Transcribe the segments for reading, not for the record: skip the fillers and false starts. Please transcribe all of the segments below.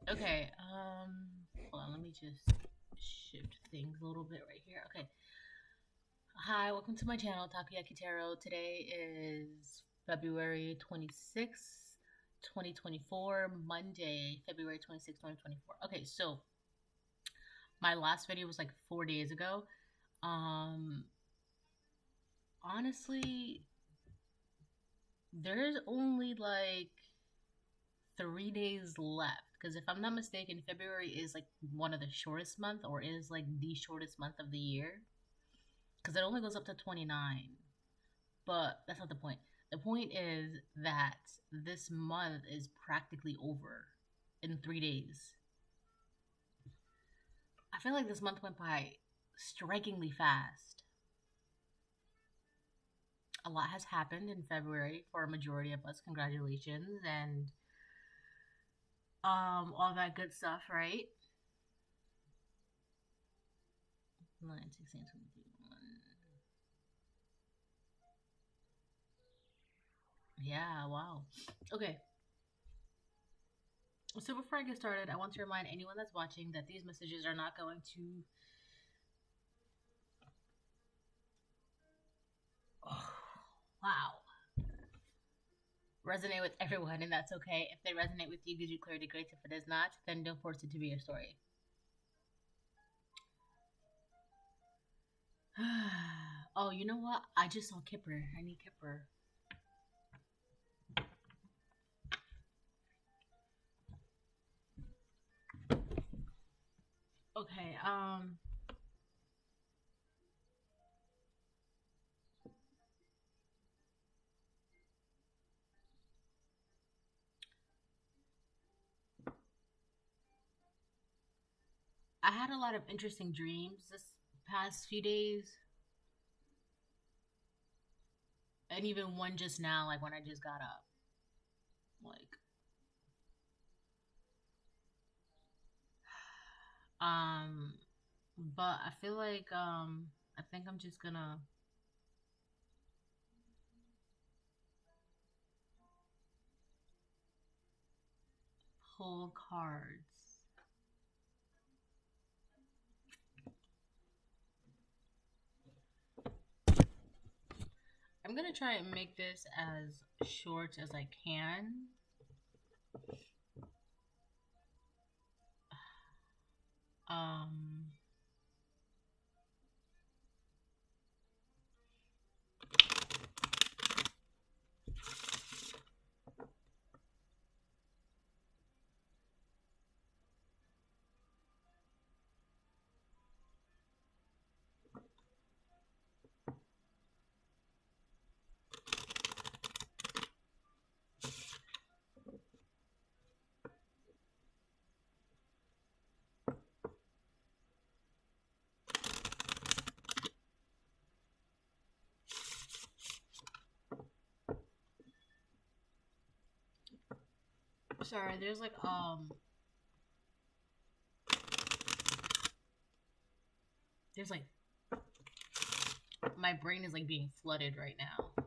Okay, hold on, let me just shift things a little bit right here. Okay. Hi, welcome to my channel, Takoyaki Taro. Today is February 26th, 2024, Monday, February 26th, 2024. Okay, so my last video was like 4 days ago. Um, Honestly, there's only like 3 days left because if I'm not mistaken, February is like one of the shortest month or is like the shortest month of the year because it only goes up to 29. But that's not the point. The point is that this month is practically over in 3 days. I feel like this month went by strikingly fast. A lot has happened in February for a majority of us. Congratulations and all that good stuff, right? 9, 16, 23, 1. Yeah, wow. Okay. So before I get started, I want to remind anyone that's watching that these messages are not going to wow, resonate with everyone, and that's okay. If they resonate with you, gives you clarity, great. If it does not, then don't force it to be your story. Oh, you know what? I just saw Kipper. I need Kipper. Okay, I had a lot of interesting dreams this past few days, and even one just now, like when I just got up. Like, um, but I feel like, I think I'm just gonna pull cards. I'm gonna try and make this as short as I can. Um, Sorry, there's like my brain is like being flooded right now.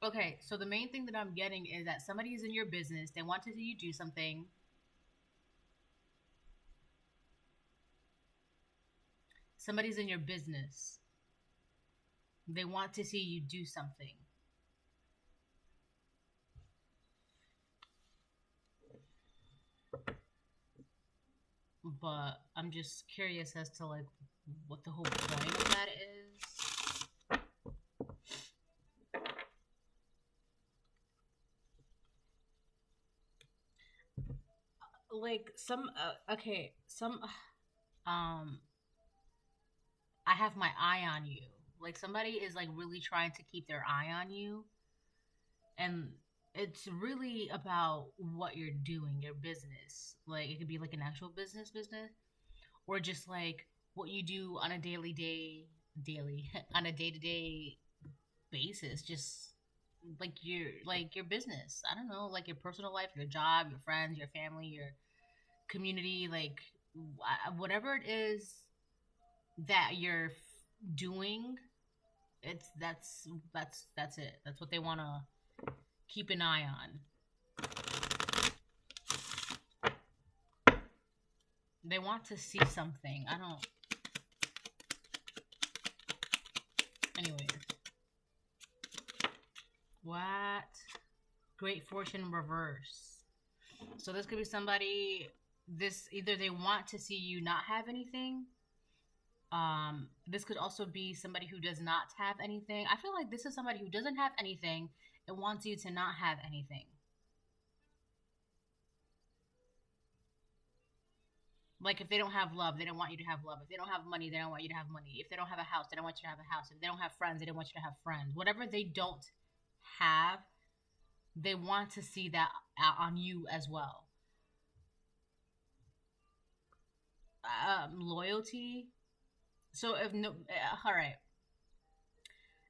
Okay, so the main thing that I'm getting is that somebody is in your business. They want to see you do something. Somebody's in your business. They want to see you do something. But I'm just curious as to like what the whole point of that is. Like some okay, some I have my eye on you. Like somebody is like really trying to keep their eye on you, and it's really about what you're doing, your business. Like it could be like an actual business, or just like what you do on a daily on a day to day basis. Just like your business. I don't know, like your personal life, your job, your friends, your family, your community, like whatever it is that you're doing. It's that's it. That's what they want to keep an eye on. They want to see something. I don't. Anyways, what? Great fortune reverse. So this could be somebody. This either they want to see you not have anything. This could also be somebody who does not have anything. I feel like this is somebody who doesn't have anything and wants you to not have anything. Like if they don't have love, they don't want you to have love. If they don't have money, they don't want you to have money. If they don't have a house, they don't want you to have a house. If they don't have friends, they don't want you to have friends. Whatever they don't have, they want to see that on you as well. Loyalty. So if no, all right,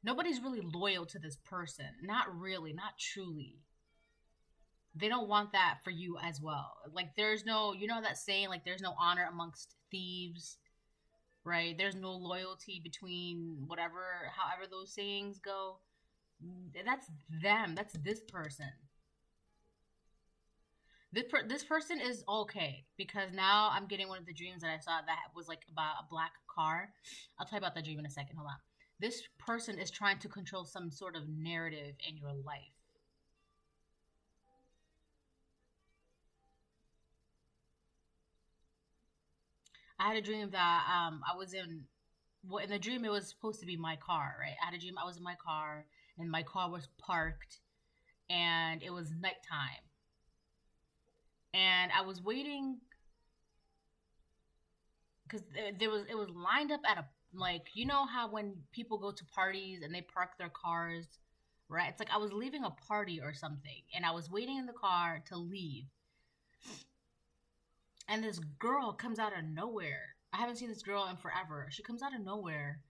nobody's really loyal to this person. Not really, not truly. They don't want that for you as well. Like there's no, you know that saying, like there's no honor amongst thieves, right? There's no loyalty between whatever, however those sayings go. That's them. That's this person. This person is okay because now I'm getting one of the dreams that I saw that was like about a black car. I'll tell you about the dream in a second. Hold on. This person is trying to control some sort of narrative in your life. I had a dream that I was in. Well, in the dream it was supposed to be my car, right? I had a dream I was in my car and my car was parked and it was nighttime and I was waiting because there was it was lined up at a, like, you know how when people go to parties and they park their cars, right? It's like I was leaving a party or something and I was waiting in the car to leave, and this girl comes out of nowhere. I haven't seen this girl in forever. She comes out of nowhere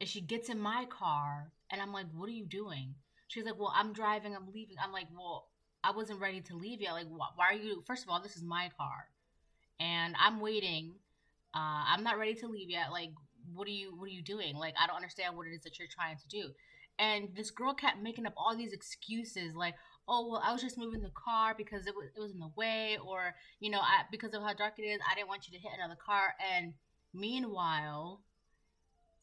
and she gets in my car and I'm like, what are you doing? She's like, well, I'm driving, I'm leaving. I'm like, well, I wasn't ready to leave yet. Like, why are you, first of all, this is my car and I'm waiting. I'm not ready to leave yet. Like, what are you doing? Like, I don't understand what it is that you're trying to do. And this girl kept making up all these excuses, like, oh well, I was just moving the car because it was in the way, or you know, because of how dark it is, I didn't want you to hit another car. And meanwhile,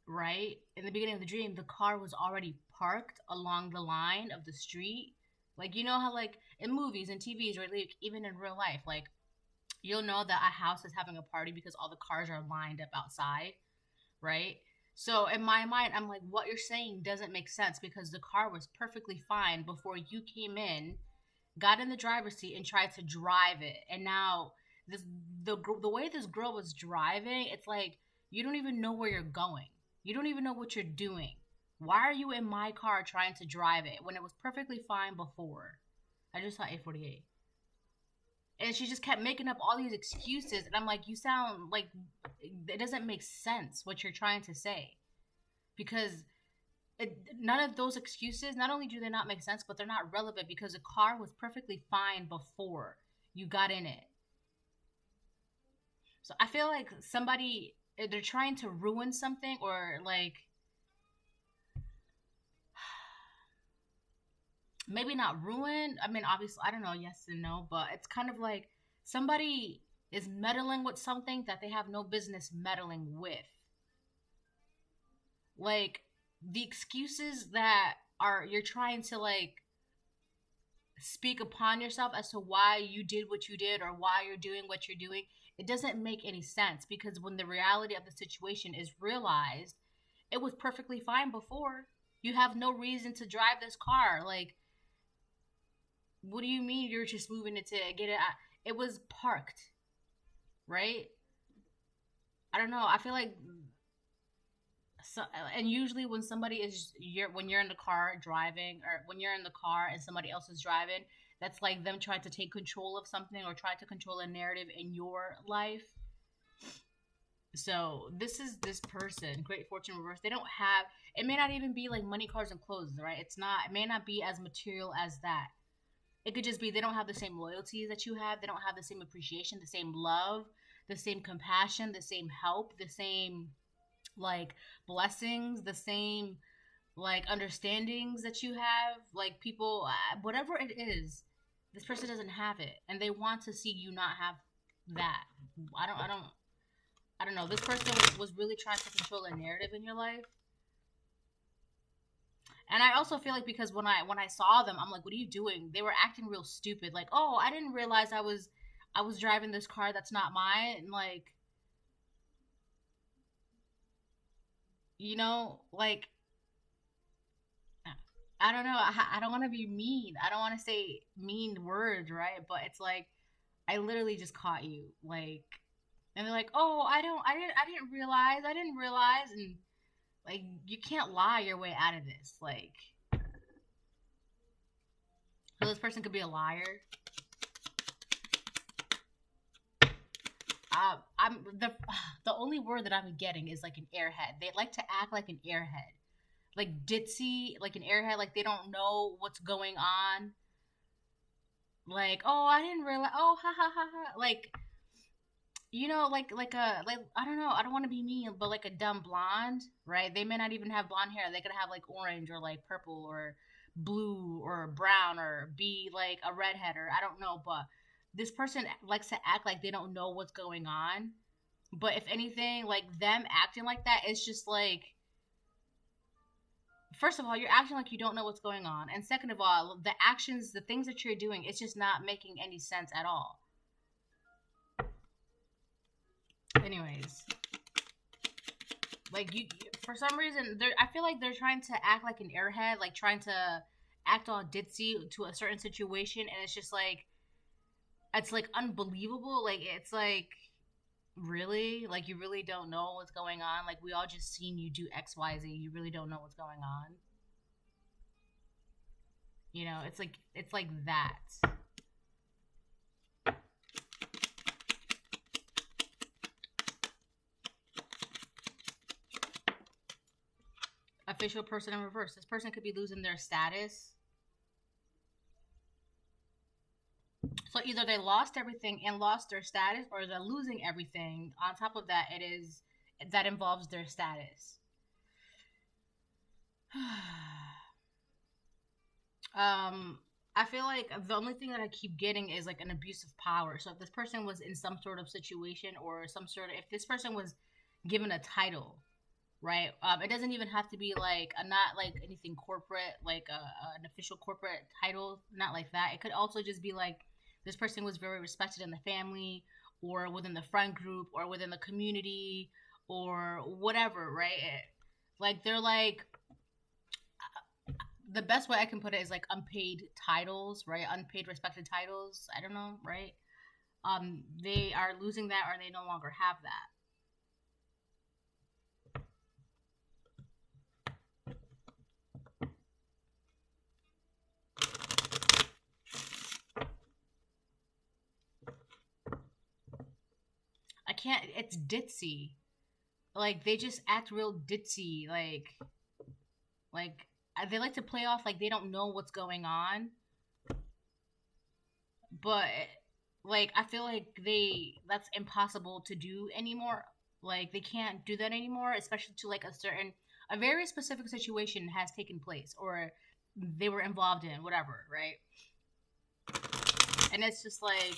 right in the beginning of the dream, the car was already parked along the line of the street. Like, you know how like in movies and TVs, or like even in real life, like you'll know that a house is having a party because all the cars are lined up outside, right? So in my mind, I'm like, what you're saying doesn't make sense because the car was perfectly fine before you came in, got in the driver's seat, and tried to drive it. And now this the way this girl was driving, it's like you don't even know where you're going. You don't even know what you're doing. Why are you in my car trying to drive it when it was perfectly fine before? I just saw 848. And she just kept making up all these excuses, and I'm like, you sound like it doesn't make sense what you're trying to say, because none of those excuses, not only do they not make sense, but they're not relevant because the car was perfectly fine before you got in it. So I feel like somebody, they're trying to ruin something, or like maybe not ruin. I mean, obviously, I don't know, yes and no, but it's kind of like somebody is meddling with something that they have no business meddling with. Like the excuses that are you're trying to like speak upon yourself as to why you did what you did or why you're doing what you're doing, it doesn't make any sense because when the reality of the situation is realized, it was perfectly fine before. You have no reason to drive this car. Like, what do you mean you're just moving it to get it out? It was parked, right? I don't know. I feel like So, and usually when somebody is when you're in the car driving, or when you're in the car and somebody else is driving, that's like them trying to take control of something or try to control a narrative in your life. So this is this person, great fortune reverse. They don't have, it may not even be like money, cars, and clothes, right? It's not, it may not be as material as that. It could just be they don't have the same loyalties that you have. They don't have the same appreciation, the same love, the same compassion, the same help, the same like blessings, the same like understandings that you have. Like people, whatever it is, this person doesn't have it, and they want to see you not have that. I don't know. This person was really trying to control a narrative in your life. And I also feel like because when I saw them, I'm like, what are you doing? They were acting real stupid. Like, oh, I didn't realize I was driving this car that's not mine. And like, you know, like, I don't know. I don't want to be mean. I don't want to say mean words, right? But it's like I literally just caught you, like, and they're like, oh, I didn't realize, and like, you can't lie your way out of this, like. So this person could be a liar. I'm the only word that I'm getting is like an airhead. They like to act like an airhead, like ditzy, like an airhead, like they don't know what's going on. Like, oh, I didn't realize. Oh, ha ha ha ha. Like, you know, like a like I don't know. I don't want to be mean, but like a dumb blonde, right? They may not even have blonde hair. They could have like orange or like purple or blue or brown or be like a redhead or I don't know. But this person likes to act like they don't know what's going on. But if anything, like them acting like that, it's just like, first of all, you're acting like you don't know what's going on, and second of all, the actions, the things that you're doing, it's just not making any sense at all. Anyways, like you for some reason, I feel like they're trying to act like an airhead, like trying to act all ditzy to a certain situation, and it's like unbelievable. Like it's like, really, like you really don't know what's going on. Like we all just seen you do XYZ. You really don't know what's going on. You know, it's like that. Official person in reverse. This person could be losing their status. So either they lost everything and lost their status, or they're losing everything. On top of that, that involves their status. I feel like the only thing that I keep getting is like an abuse of power. So if this person was in some sort of situation or some sort of, if this person was given a title, right? It doesn't even have to be like not like anything corporate, like an official corporate title, not like that. It could also just be like this person was very respected in the family or within the friend group or within the community or whatever, right? Like they're like, the best way I can put it is like unpaid titles, right? Unpaid respected titles. I don't know, right? They are losing that, or they no longer have that. I can't. It's ditzy. Like they just act real ditzy. Like they like to play off like they don't know what's going on. But like I feel like that's impossible to do anymore. Like they can't do that anymore, especially to like a very specific situation has taken place or they were involved in, whatever, right? And it's just like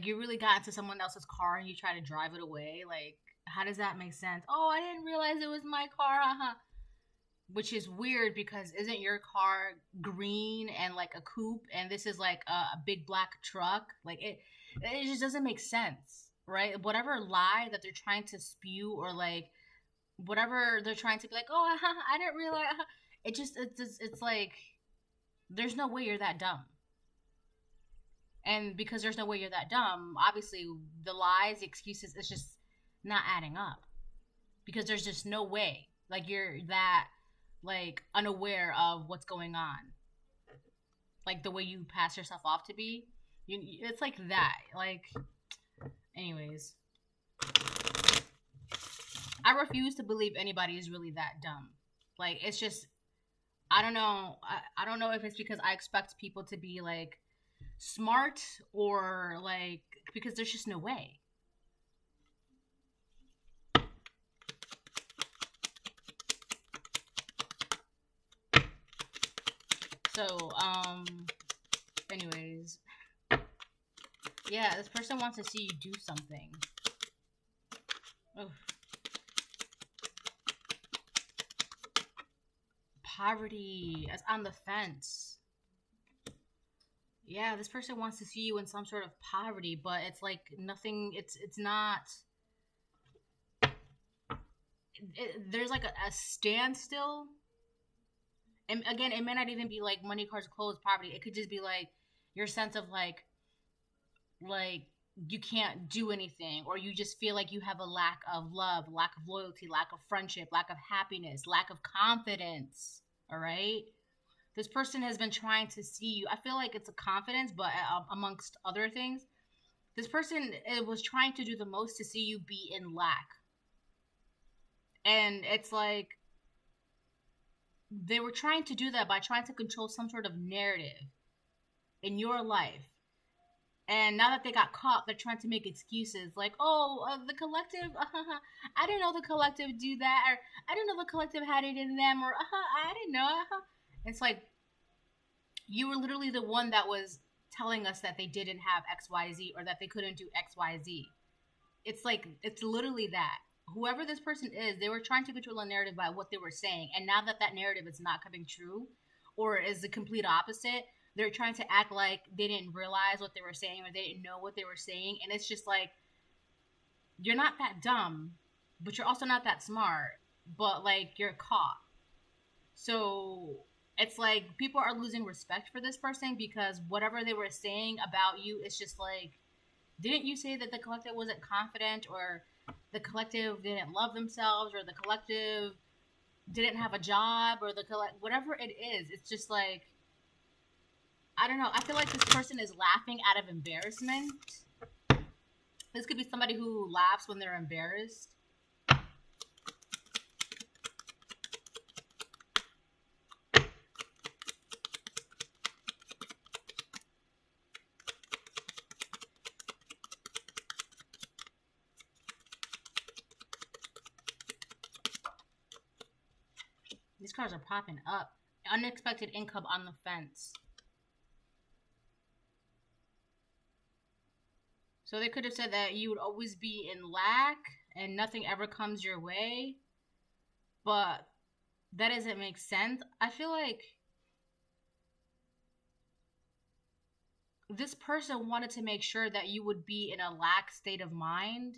you really got into someone else's car and you try to drive it away. Like, how does that make sense? Oh, I didn't realize it was my car. Which is weird because isn't your car green and like a coupe, and this is like a big black truck? Like it just doesn't make sense, right? Whatever lie that they're trying to spew, or like whatever they're trying to be like, oh, I didn't realize. It's like there's no way you're that dumb. And because there's no way you're that dumb, obviously the lies, the excuses, it's just not adding up. because there's just no way. Like, you're that, like, unaware of what's going on. Like, the way you pass yourself off to be. It's like that. Like, anyways. I refuse to believe anybody is really that dumb. Like, it's just, I don't know. I don't know if it's because I expect people to be, like, smart or, like, because there's just no way. So, anyways. Yeah, this person wants to see you do something. Ugh. Poverty is on the fence. Yeah, this person wants to see you in some sort of poverty, but it's like nothing. It's not. There's like a standstill. And again, it may not even be like money, cars, clothes, poverty. It could just be like your sense of like you can't do anything, or you just feel like you have a lack of love, lack of loyalty, lack of friendship, lack of happiness, lack of confidence. All right. This person has been trying to see you. I feel like it's a confidence, but amongst other things, this person was trying to do the most to see you be in lack. And it's like they were trying to do that by trying to control some sort of narrative in your life. And now that they got caught, they're trying to make excuses like, oh, the collective, I didn't know the collective do that, or I didn't know the collective had it in them, or I didn't know. It's like, you were literally the one that was telling us that they didn't have XYZ, or that they couldn't do XYZ. It's like, it's literally that. Whoever this person is, they were trying to control a narrative by what they were saying. And now that that narrative is not coming true, or is the complete opposite, they're trying to act like they didn't realize what they were saying, or they didn't know what they were saying. And it's just like, you're not that dumb, but you're also not that smart, but like, you're caught. So it's like people are losing respect for this person because whatever they were saying about you, it's just like, didn't you say that the collective wasn't confident, or the collective didn't love themselves, or the collective didn't have a job, or whatever it is. It's just like, I don't know. I feel like this person is laughing out of embarrassment. This could be somebody who laughs when they're embarrassed. These cards are popping up. Unexpected income on the fence. So they could have said that you would always be in lack and nothing ever comes your way. But that doesn't make sense. I feel like this person wanted to make sure that you would be in a lack state of mind,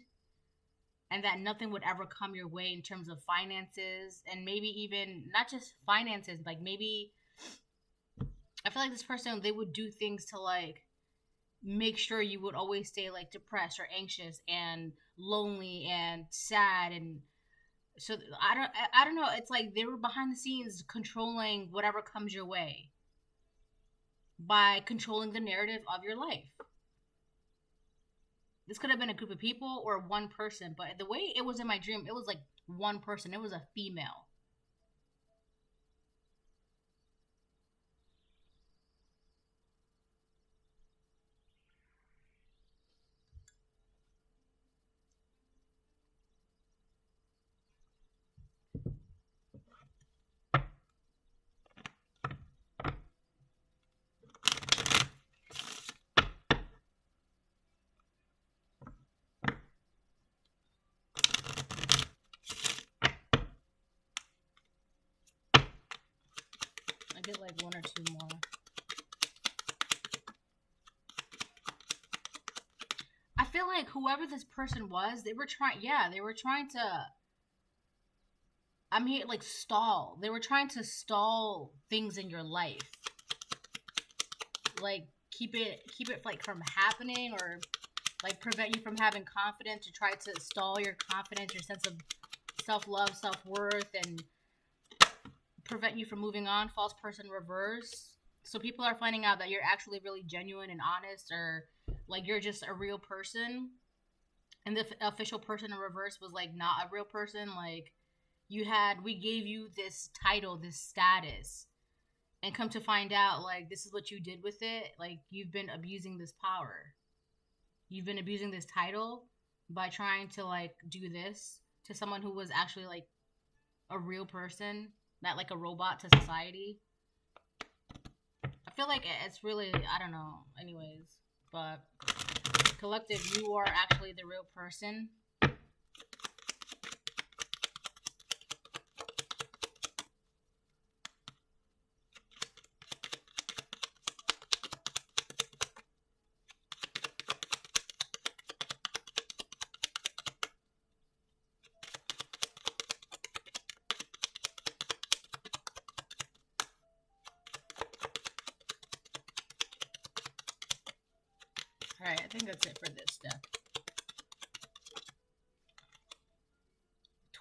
and that nothing would ever come your way in terms of finances, and maybe even not just finances, like maybe I feel like this person, they would do things to like make sure you would always stay like depressed or anxious and lonely and sad. And so I don't know, it's like they were behind the scenes controlling whatever comes your way by controlling the narrative of your life. This could have been a group of people or one person, but the way it was in my dream, it was like one person. It was a female. I get like one or two more. I feel like whoever this person was, they were trying to, I mean, like stall. They were trying to stall things in your life. Like keep it like from happening, or like prevent you from having confidence, to try to stall your confidence, your sense of self-love, self-worth, and prevent you from moving on. False person reverse. So people are finding out that you're actually really genuine and honest, or like you're just a real person. And the official person in reverse was like not a real person. Like we gave you this title, this status, and come to find out, like, this is what you did with it. Like, you've been abusing this power. You've been abusing this title by trying to, like, do this to someone who was actually, like, a real person, not like a robot to society. I feel like it's really, I don't know, anyways. But, collective, you are actually the real person. Alright, I think that's it for this stuff.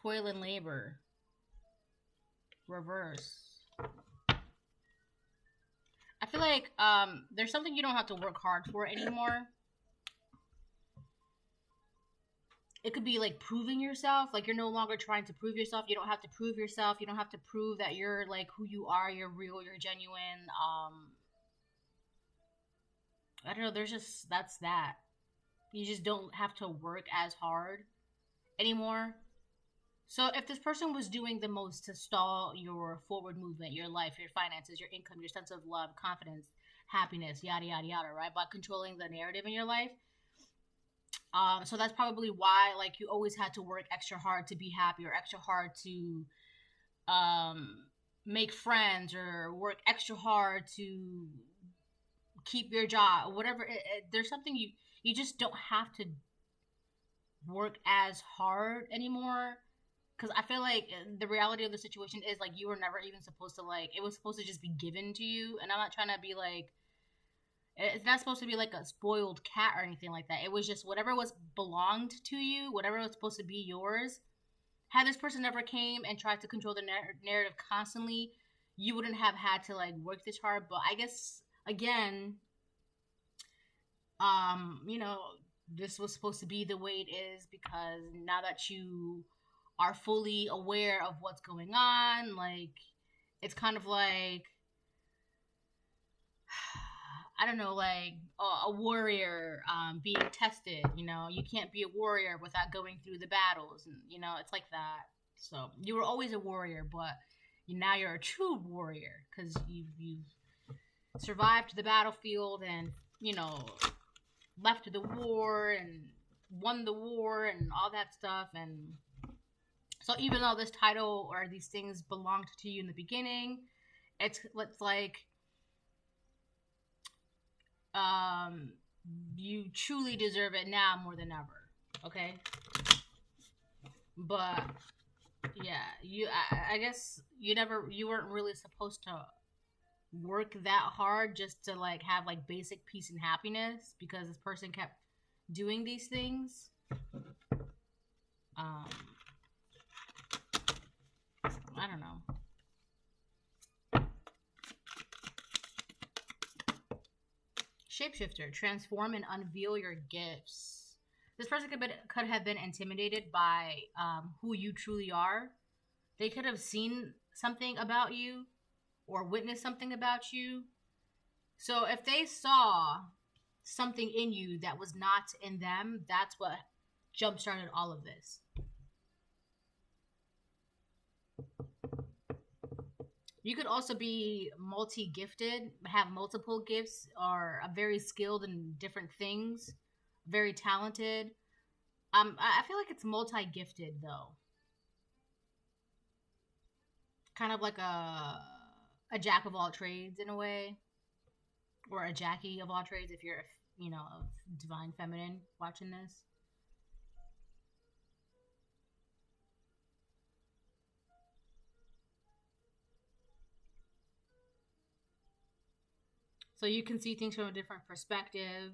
Toil and labor. Reverse. I feel like there's something you don't have to work hard for anymore. It could be like proving yourself. Like you're no longer trying to prove yourself. You don't have to prove yourself. You don't have to prove that you're like who you are. You're real. You're genuine. I don't know. There's just, that's that. You just don't have to work as hard anymore. So if this person was doing the most to stall your forward movement, your life, your finances, your income, your sense of love, confidence, happiness, yada, yada, yada, right? By controlling the narrative in your life. So that's probably why, like, you always had to work extra hard to be happy, or extra hard to make friends, or work extra hard to keep your job, whatever. There's something you just don't have to work as hard anymore. Because I feel like the reality of the situation is, like, you were never even supposed to, like, it was supposed to just be given to you. And I'm not trying to be, like, it's not supposed to be, like, a spoiled cat or anything like that. It was just whatever was belonged to you, whatever was supposed to be yours. Had this person never came and tried to control the narrative constantly, you wouldn't have had to, like, work this hard. But I guess, again, you know, this was supposed to be the way it is, because now that you are fully aware of what's going on, like, it's kind of like, I don't know, like a warrior being tested. You know, you can't be a warrior without going through the battles, and you know, it's like that. So you were always a warrior, but now you're a true warrior because you've survived the battlefield, and you know, left the war and won the war and all that stuff. And so even though this title or these things belonged to you in the beginning, it's like you truly deserve it now more than ever. Okay? But yeah, I guess you weren't really supposed to work that hard just to like have like basic peace and happiness, because this person kept doing these things. I don't know. Shapeshifter, transform and unveil your gifts. This person could have been intimidated by who you truly are. They could have seen something about you or witnessed something about you. So if they saw something in you that was not in them, that's what jump-started all of this. You could also be multi-gifted, have multiple gifts, or very skilled in different things, very talented. I feel like it's multi-gifted though. Kind of like a jack of all trades in a way, or a Jackie of all trades if you're, you know, of divine feminine watching this. So you can see things from a different perspective.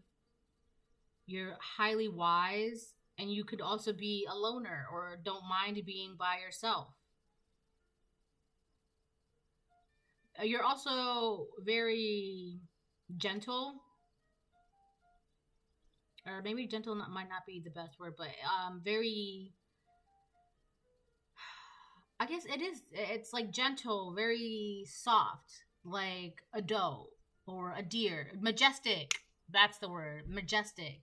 You're highly wise. And you could also be a loner or don't mind being by yourself. You're also very gentle, or maybe gentle might not be the best word, but very, I guess it is. It's like gentle, very soft, like a doe or a deer. Majestic. That's the word. Majestic.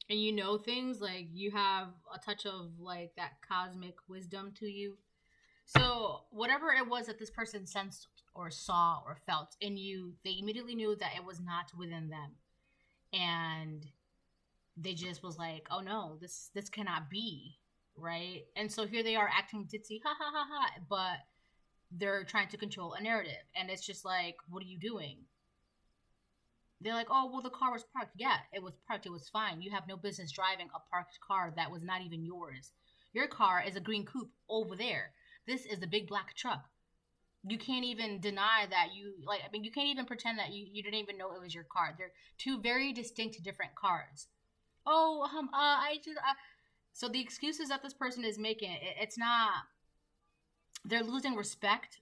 And you know things, like you have a touch of like that cosmic wisdom to you. So whatever it was that this person sensed or saw or felt in you, they immediately knew that it was not within them. And they just was like, oh no, this cannot be, right? And so here they are acting ditzy, ha ha ha ha, but they're trying to control a narrative. And it's just like, what are you doing? They're like, oh, well, the car was parked. Yeah, it was parked. It was fine. You have no business driving a parked car that was not even yours. Your car is a green coupe over there. This is a big black truck. You can't even deny that you, like, I mean, you can't even pretend that you didn't even know it was your car. They're two very distinct different cars. Oh, so the excuses that this person is making, it's not, they're losing respect.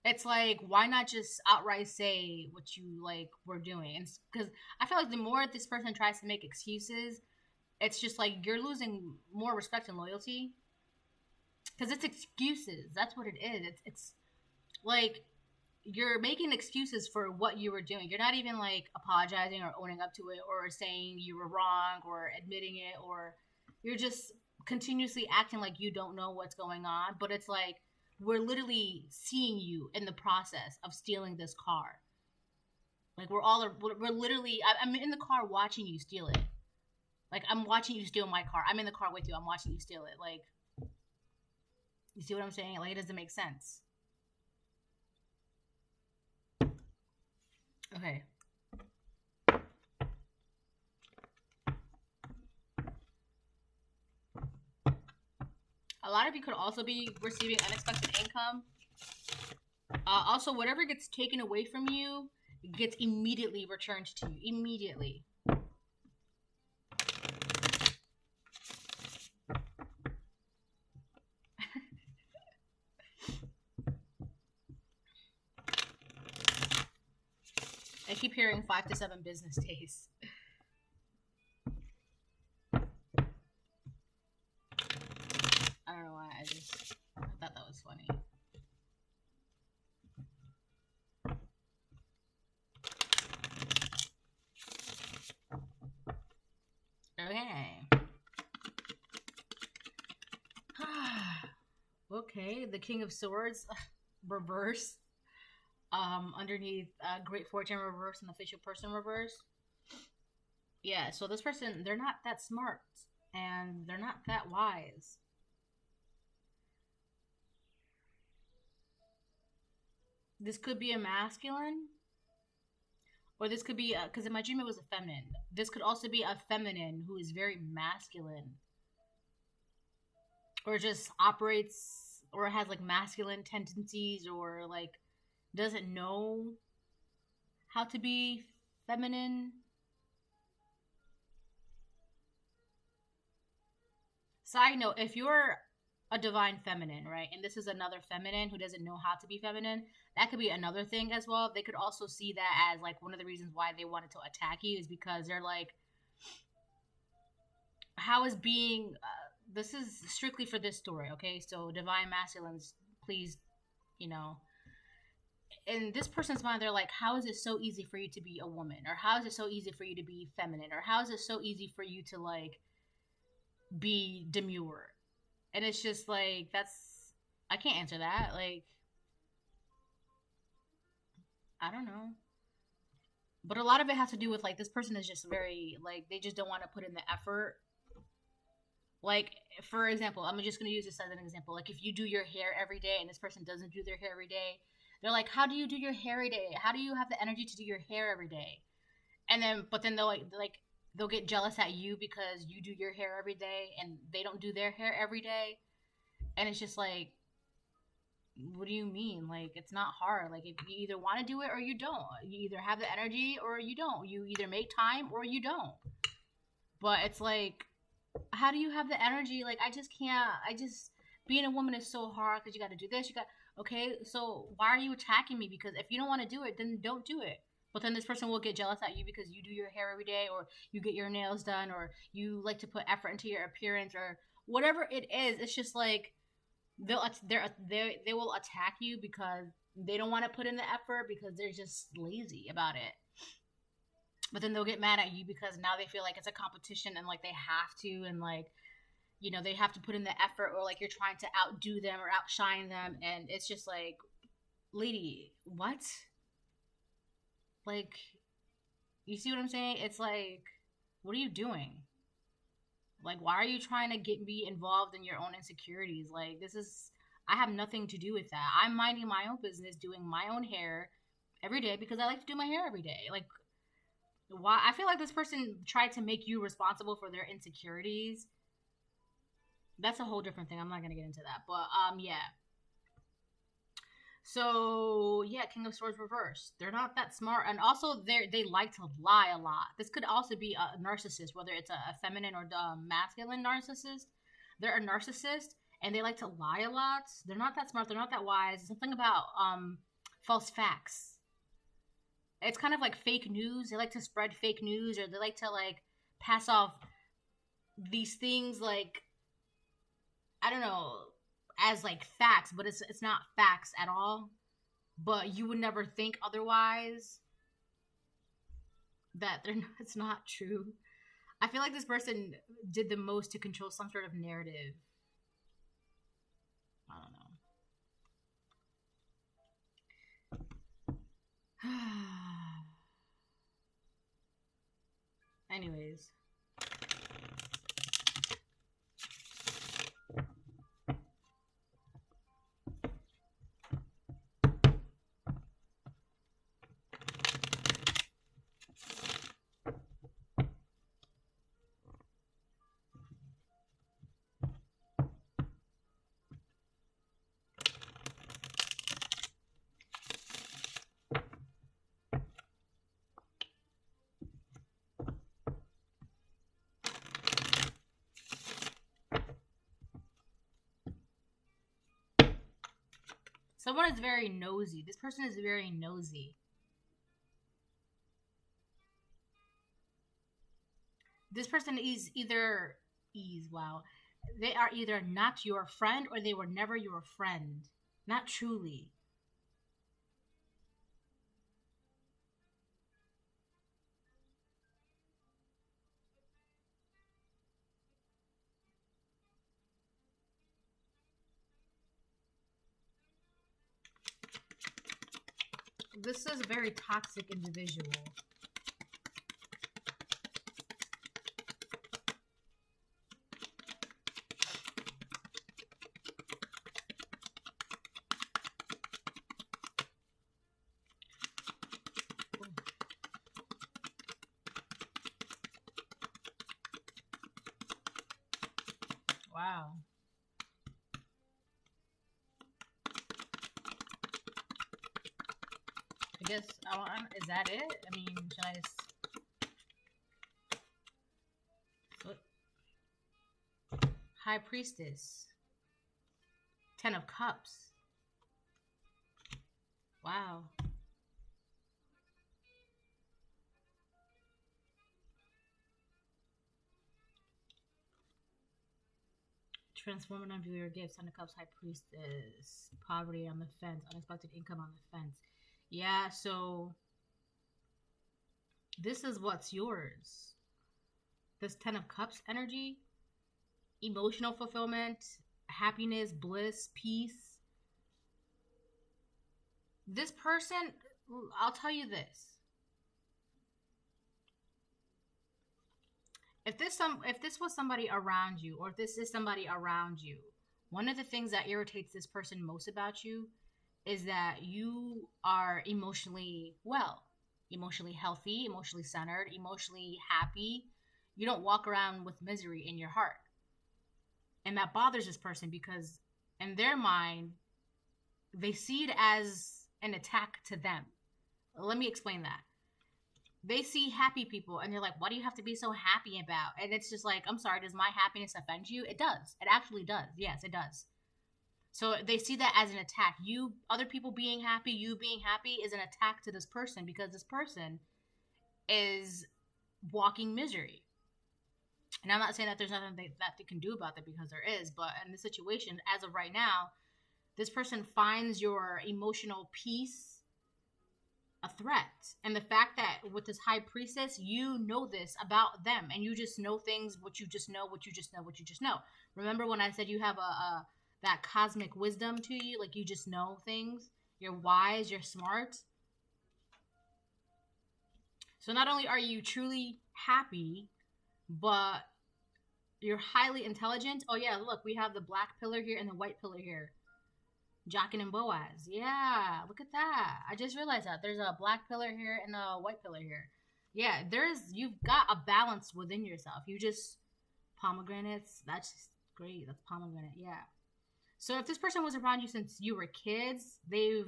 It's like, why not just outright say what you like were doing? Because I feel like the more this person tries to make excuses, it's just like you're losing more respect and loyalty. Because it's excuses. That's what it is. It's like you're making excuses for what you were doing. You're not even like apologizing or owning up to it or saying you were wrong or admitting it, or you're just continuously acting like you don't know what's going on. But it's like, we're literally seeing you in the process of stealing this car. Like we're literally, I'm in the car watching you steal it. Like I'm watching you steal my car. I'm in the car with you. I'm watching you steal it. Like, you see what I'm saying? Like, it doesn't make sense. Okay. A lot of you could also be receiving unexpected income. Also, whatever gets taken away from you gets immediately returned to you. Immediately. I keep hearing 5 to 7 business days. I don't know why. I thought that was funny. Okay. Okay, the King of Swords, reverse. Underneath Great Fortune reverse and Official Person reverse. Yeah, so this person, they're not that smart and they're not that wise. This could be a masculine, or this could be, because in my dream it was a feminine. This could also be a feminine who is very masculine, or just operates, or has like masculine tendencies, or like doesn't know how to be feminine. Side note, if you're a divine feminine, right, and this is another feminine who doesn't know how to be feminine, that could be another thing as well. They could also see that as like one of the reasons why they wanted to attack you is because they're like, how is being this is strictly for this story, okay? So divine masculines, please, you know, in this person's mind, they're like, how is it so easy for you to be a woman, or how is it so easy for you to be feminine, or how is it so easy for you to like be demure? And it's just like, that's, I can't answer that. Like, I don't know. But a lot of it has to do with like, this person is just very like, they just don't want to put in the effort. Like, for example, I'm just going to use this as an example. Like, if you do your hair every day and this person doesn't do their hair every day, they're like, how do you do your hair every day? How do you have the energy to do your hair every day? And then, but then they'll they'll get jealous at you because you do your hair every day and they don't do their hair every day. And it's just like, What do you mean? Like, it's not hard. Like, if you either want to do it or you don't. You either have the energy or you don't. You either make time or you don't. But it's like, how do you have the energy? Like, I just can't. Being a woman is so hard because you got to do this. Okay, so why are you attacking me? Because if you don't want to do it, then don't do it. But then this person will get jealous at you because you do your hair every day, or you get your nails done, or you like to put effort into your appearance, or whatever it is. It's just like they will attack you because they don't want to put in the effort because they're just lazy about it. But then they'll get mad at you because now they feel like it's a competition and like they have to, and like, you know, they have to put in the effort, or like you're trying to outdo them or outshine them, and it's just like, lady, what? Like, you see what I'm saying? It's like, what are you doing? Like, why are you trying to get me involved in your own insecurities? Like, I have nothing to do with that. I'm minding my own business, doing my own hair every day because I like to do my hair every day. Like, why? I feel like this person tried to make you responsible for their insecurities. That's a whole different thing. I'm not gonna get into that, but yeah. So yeah, King of Swords reversed. They're not that smart, and also they like to lie a lot. This could also be a narcissist, whether it's a feminine or masculine narcissist. They're a narcissist, and they like to lie a lot. They're not that smart. They're not that wise. Something about false facts. It's kind of like fake news. They like to spread fake news, or they like to like pass off these things like, I don't know, as like facts, but it's not facts at all. But you would never think otherwise that it's not true. I feel like this person did the most to control some sort of narrative. I don't know. Anyways. Someone is very nosy. This person is very nosy. This person is wow. They are either not your friend or they were never your friend. Not truly. This is a very toxic individual. Wow. I guess, is that it? I mean, should I just... What? High Priestess. 10 of Cups. Wow. Transform and unveil your gifts. 10 of Cups, High Priestess. Poverty on the fence. Unexpected income on the fence. Yeah, so this is what's yours. This 10 of Cups energy, emotional fulfillment, happiness, bliss, peace. This person, I'll tell you this. If this was somebody around you, or if this is somebody around you, one of the things that irritates this person most about you is that you are emotionally well, emotionally healthy, emotionally centered, emotionally happy. You don't walk around with misery in your heart. And that bothers this person because in their mind, they see it as an attack to them. Let me explain that. They see happy people and they're like, what do you have to be so happy about? And it's just like, I'm sorry, does my happiness offend you? It does. It actually does. Yes, it does. So they see that as an attack. You, other people being happy, you being happy is an attack to this person because this person is walking misery. And I'm not saying that there's nothing that they can do about that, because there is, but in this situation, as of right now, this person finds your emotional peace a threat. And the fact that with this high priestess, you know this about them, and you just know things, what you just know. Remember when I said you have a that cosmic wisdom to you, like you just know things, you're wise, you're smart. So not only are you truly happy, but you're highly intelligent. Oh yeah, look, we have the black pillar here and the white pillar here. Jachin and Boaz. Yeah, look at that. I just realized that. There's a black pillar here and a white pillar here. Yeah, you've got a balance within yourself. You just, pomegranates, that's just great. That's pomegranate, yeah. So if this person was around you since you were kids, they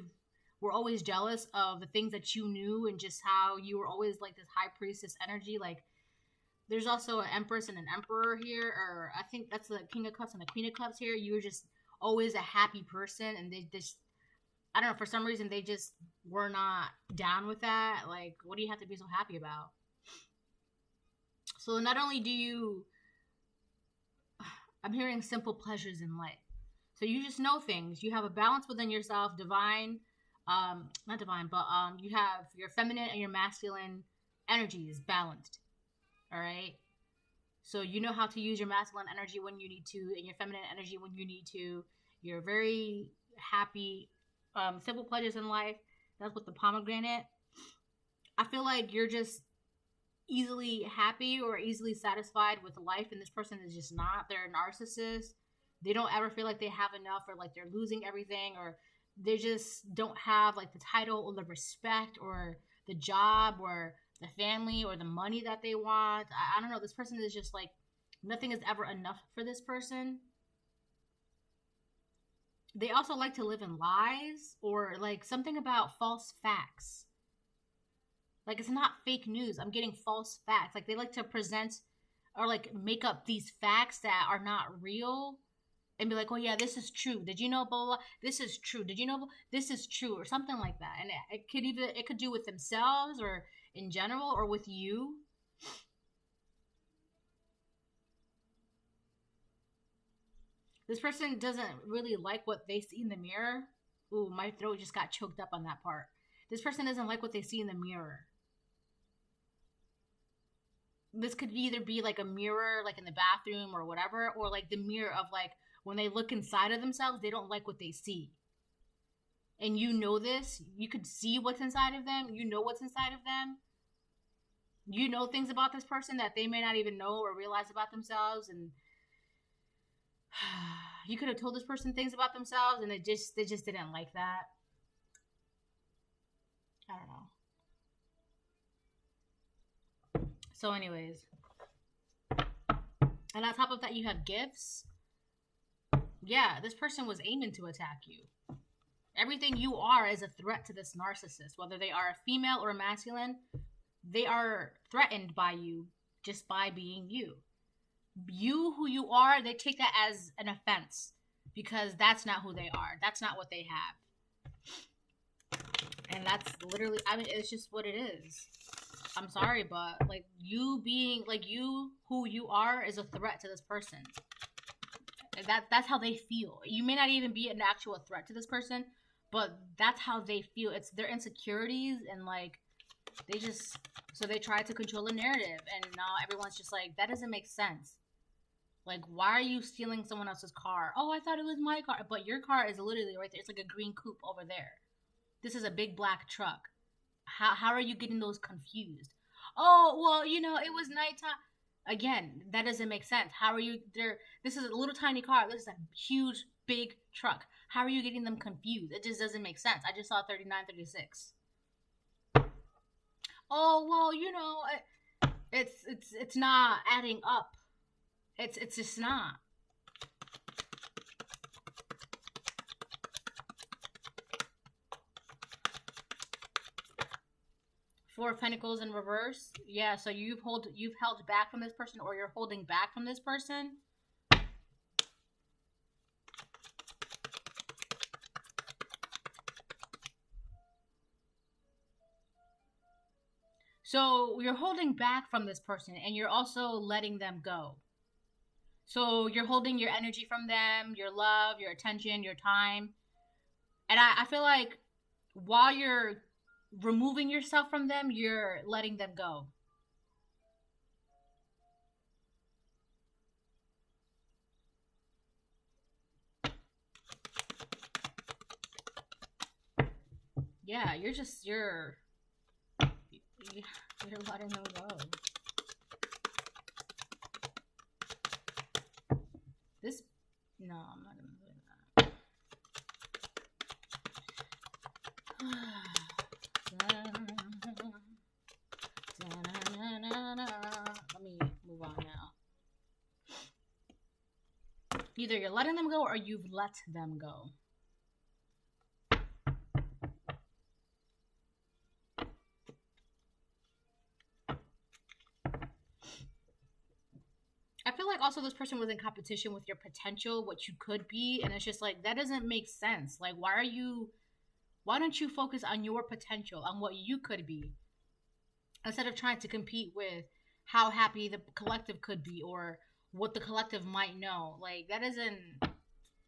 were always jealous of the things that you knew and just how you were always like this high priestess energy. Like, there's also an empress and an emperor here, or I think that's the king of cups and the queen of cups here. You were just always a happy person, and they just, I don't know, for some reason they just were not down with that. Like, what do you have to be so happy about? So not only do you, I'm hearing simple pleasures in life. So you just know things. You have a balance within yourself, divine, not divine, but you have your feminine and your masculine energies balanced. All right. So you know how to use your masculine energy when you need to, and your feminine energy when you need to. You're very happy. Simple pleasures in life. That's with the pomegranate. I feel like you're just easily happy or easily satisfied with life, and this person is just not. They're a narcissist. They don't ever feel like they have enough, or like they're losing everything, or they just don't have like the title or the respect or the job or the family or the money that they want. I don't know. This person is just like, nothing is ever enough for this person. They also like to live in lies, or like something about false facts. Like, it's not fake news. I'm getting false facts. Like, they like to present or like make up these facts that are not real and be like, oh yeah, this is true. Did you know, blah, blah, blah? This is true. Did you know, this is true, or something like that. And it could do with themselves, or in general, or with you. This person doesn't really like what they see in the mirror. Ooh, my throat just got choked up on that part. This person doesn't like what they see in the mirror. This could either be like a mirror, like in the bathroom or whatever, or like the mirror of like when they look inside of themselves, they don't like what they see. And you know this. You could see what's inside of them. You know what's inside of them. You know things about this person that they may not even know or realize about themselves. And you could have told this person things about themselves, and they just didn't like that. I don't know. So anyways, and on top of that, you have gifts. Yeah, this person was aiming to attack you. Everything you are is a threat to this narcissist. Whether they are a female or a masculine, they are threatened by you just by being you. You, who you are, they take that as an offense, because that's not who they are. That's not what they have. And that's literally, I mean, it's just what it is. I'm sorry, but like, you being like, you, who you are, is a threat to this person. That's how they feel. You may not even be an actual threat to this person, but that's how they feel. It's their insecurities, and like, they just, so they try to control the narrative, and now everyone's just like, that doesn't make sense. Like, why are you stealing someone else's car? Oh, I thought it was my car. But your car is literally right there. It's like a green coupe over there. This is a big black truck. How are you getting those confused? Oh, well, you know, it was nighttime. Again, that doesn't make sense. How are you there? This is a little tiny car. This is a huge, big truck. How are you getting them confused? It just doesn't make sense. I just saw 3936. Oh, well, you know, it's not adding up. It's just not. Four of Pentacles in reverse. Yeah, so you've held back from this person, or you're holding back from this person. So you're holding back from this person, and you're also letting them go. So you're holding your energy from them, your love, your attention, your time. And I feel like while you're removing yourself from them, you're letting them go. Yeah, you're letting them go. No, I'm not gonna do that. Let me move on now. Either you're letting them go or you've let them go. I feel like also this person was in competition with your potential, what you could be, and it's just like, that doesn't make sense. Like, why don't you focus on your potential, on what you could be, instead of trying to compete with how happy the collective could be or what the collective might know. Like,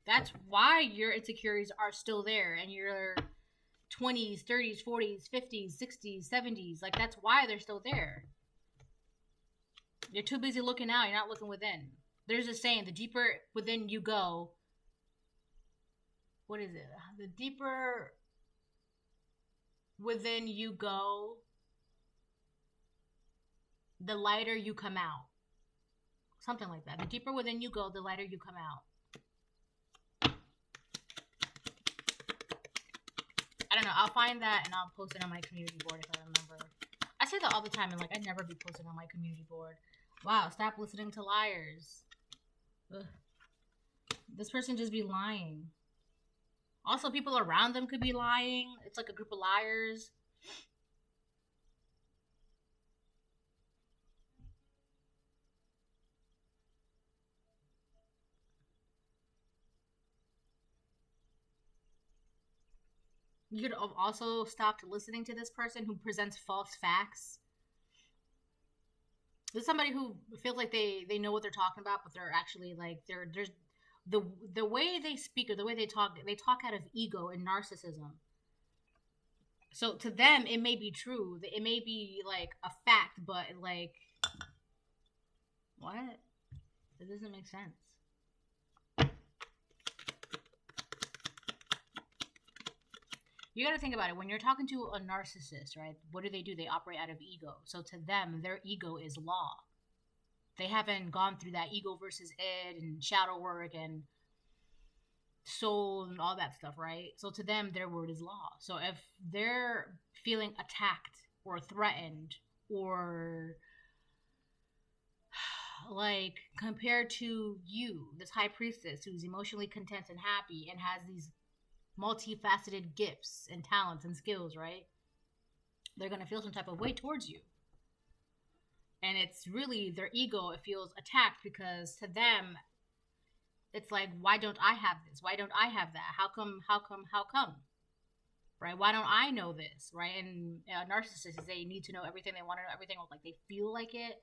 that's why your insecurities are still there, and your 20s, 30s, 40s, 50s, 60s, 70s, like, that's why they're still there. You're too busy looking out. You're not looking within. There's a saying, the deeper within you go. What is it? The deeper within you go, the lighter you come out. Something like that. The deeper within you go, the lighter you come out. I don't know. I'll find that and I'll post it on my community board if I remember. I say that all the time, and like, I'd never be posting on my community board. Wow, stop listening to liars. Ugh. This person just be lying. Also, people around them could be lying. It's like a group of liars. You could have also stopped listening to this person who presents false facts. There's somebody who feels like they know what they're talking about, but they're actually like, there's the way they speak or the way they talk out of ego and narcissism. So to them, it may be true. It may be like a fact, but like, what? That doesn't make sense. You got to think about it. When you're talking to a narcissist, right? What do? They operate out of ego. So to them, their ego is law. They haven't gone through that ego versus id and shadow work and soul and all that stuff, right? So to them, their word is law. So if they're feeling attacked or threatened or like compared to you, this high priestess who's emotionally content and happy and has these multifaceted gifts and talents and skills, right? They're going to feel some type of way towards you. And it's really their ego, it feels attacked because to them, it's like, why don't I have this? Why don't I have that? How come? Right? Why don't I know this? Right? And narcissists, they need to know everything. They want to know everything. Like, they feel like it.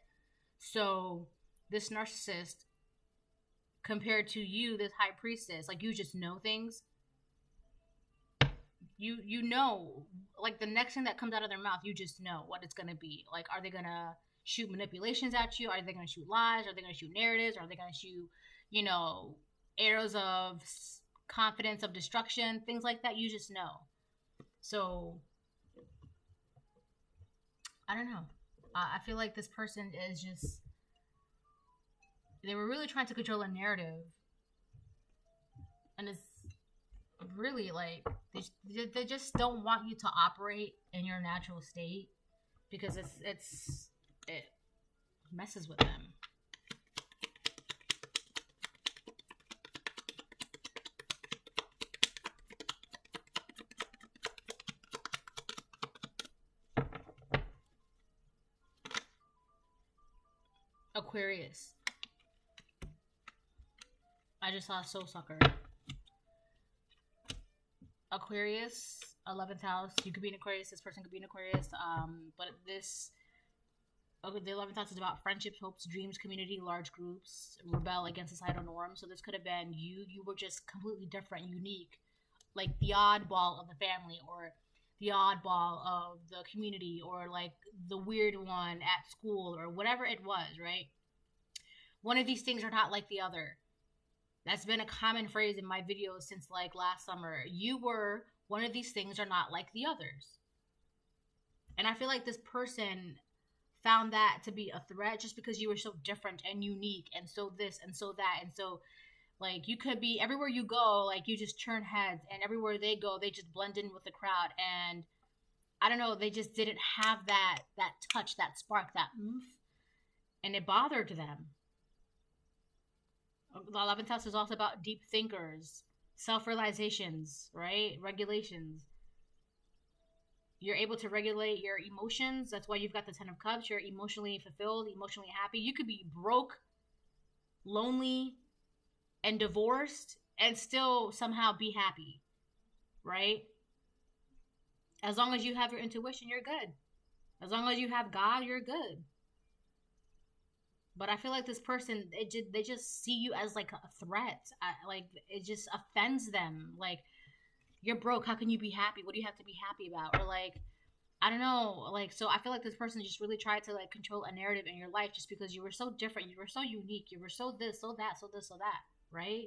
So this narcissist, compared to you, this high priestess, like, you just know things. You know, like, the next thing that comes out of their mouth, you just know what it's going to be. Like, are they going to shoot manipulations at you? Are they going to shoot lies? Are they going to shoot narratives? Are they going to shoot, arrows of confidence, of destruction, things like that? You just know. So, I don't know. I feel like this person is just, they were really trying to control a narrative. And it's really like, they just don't want you to operate in your natural state because it messes with them. Aquarius. I just saw Soul Sucker. Aquarius, 11th house. You could be an Aquarius. This person could be an Aquarius. But this, okay, the 11th house is about friendships, hopes, dreams, community, large groups, rebel against societal norms. So this could have been you. You were just completely different, unique, like the oddball of the family, or the oddball of the community, or like the weird one at school, or whatever it was, right? One of these things are not like the other. That's been a common phrase in my videos since like last summer. You were one of these things are not like the others. And I feel like this person found that to be a threat just because you were so different and unique and so this and so that. And so like you could be everywhere you go, like you just turn heads, and everywhere they go, they just blend in with the crowd. And I don't know, they just didn't have that touch, that spark, that oomph. And it bothered them. The 11th house is also about deep thinkers, self-realizations, right? Regulations. You're able to regulate your emotions. That's why you've got the 10 of Cups. You're emotionally fulfilled, emotionally happy. You could be broke, lonely, and divorced and still somehow be happy, right? As long as you have your intuition, you're good. As long as you have God, you're good. But I feel like this person, they just see you as like a threat. Like it just offends them. Like, you're broke. How can you be happy? What do you have to be happy about? Or like, I don't know. Like, so I feel like this person just really tried to like control a narrative in your life just because you were so different. You were so unique. You were so this, so that, so this, so that, right?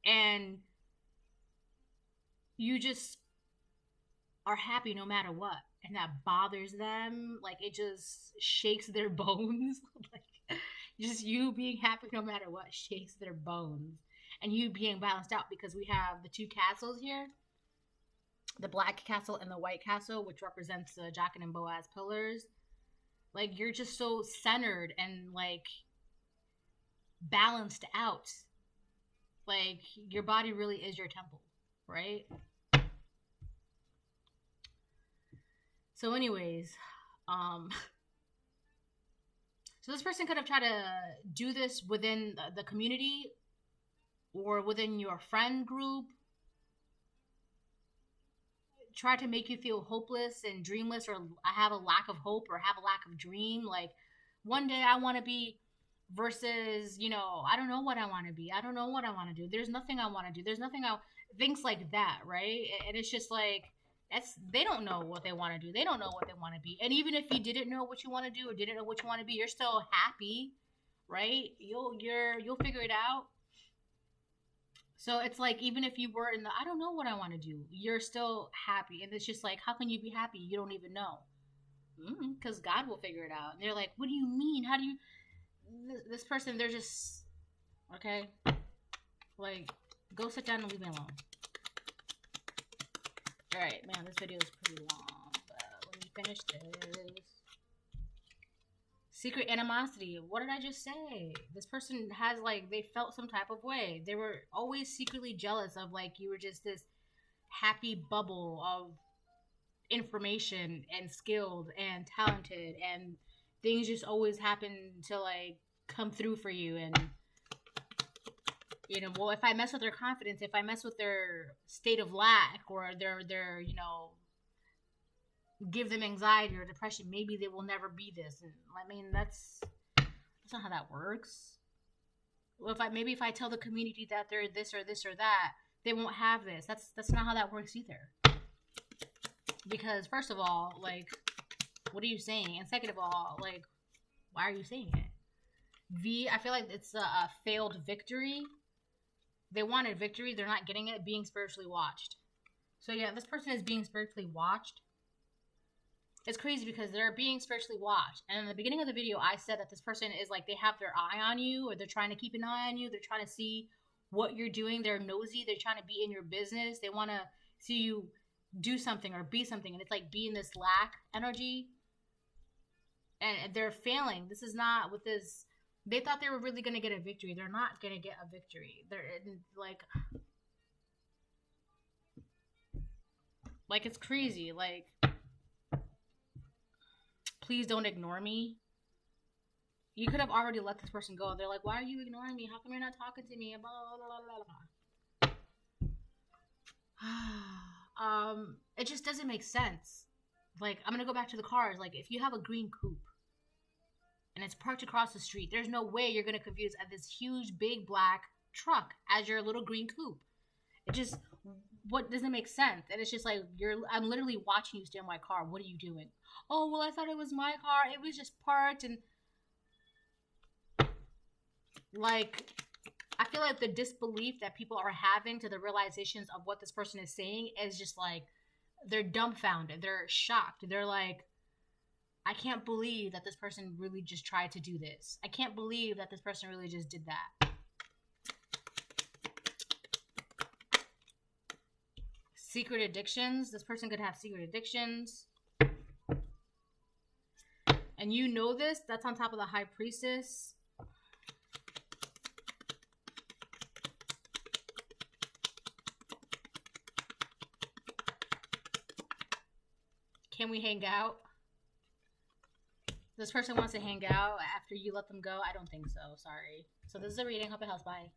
And you just are happy no matter what. And that bothers them. Like, it just shakes their bones. Like, just you being happy no matter what shakes their bones. And you being balanced out, because we have the two castles here. The black castle and the white castle, which represents the Jachin and Boaz pillars. Like, you're just so centered and, like, balanced out. Like, your body really is your temple, right? So anyways, so this person could have tried to do this within the community or within your friend group. Try to make you feel hopeless and dreamless, or have a lack of hope, or have a lack of dream. Like, one day I want to be, versus, you know, I don't know what I want to be. I don't know what I want to do. There's nothing I want to do. There's nothing things like that, right? And it's just like, they don't know what they want to do. They don't know what they want to be. And even if you didn't know what you want to do or didn't know what you want to be, you're still happy, right? You'll figure it out. So it's like, even if you were in the, I don't know what I want to do, you're still happy. And it's just like, how can you be happy? You don't even know. Because God will figure it out. And they're like, what do you mean? How do you, this person, they're just, okay, like, go sit down and leave me alone. Alright, man, this video is pretty long, but let me finish this. Secret animosity. What did I just say? This person has, like, they felt some type of way. They were always secretly jealous of, like, you were just this happy bubble of information and skilled and talented, and things just always happen to, like, come through for you. And, you know, well, if I mess with their confidence, if I mess with their state of lack, or their you know, give them anxiety or depression, maybe they will never be this. And I mean, that's not how that works. Well, if I tell the community that they're this or this or that, they won't have this. That's not how that works either. Because first of all, like, what are you saying? And second of all, like, why are you saying it? I feel like it's a failed victory. They wanted victory. They're not getting it. Being spiritually watched. So yeah, this person is being spiritually watched. It's crazy because they're being spiritually watched. And in the beginning of the video, I said that this person is like, they have their eye on you, or they're trying to keep an eye on you. They're trying to see what you're doing. They're nosy. They're trying to be in your business. They want to see you do something or be something. And it's like being this lack energy. And they're failing. This is not with this. They thought they were really going to get a victory. They're not going to get a victory. They're like, it's crazy. Like, please don't ignore me. You could have already let this person go. They're like, why are you ignoring me? How come you're not talking to me? Blah, blah, blah, blah. It just doesn't make sense. Like, I'm going to go back to the cars. Like, if you have a green coupe and it's parked across the street, there's no way you're going to confuse this huge, big, black truck as your little green coupe. It just, what doesn't make sense? And it's just like, I'm literally watching you steal my car. What are you doing? Oh, well, I thought it was my car. It was just parked. And like, I feel like the disbelief that people are having to the realizations of what this person is saying is just like, they're dumbfounded. They're shocked. They're like, I can't believe that this person really just tried to do this. I can't believe that this person really just did that. Secret addictions. This person could have secret addictions. And you know this. That's on top of the High Priestess. Can we hang out? This person wants to hang out after you let them go? I don't think so. Sorry. So this is a reading. Hope it helps. Bye.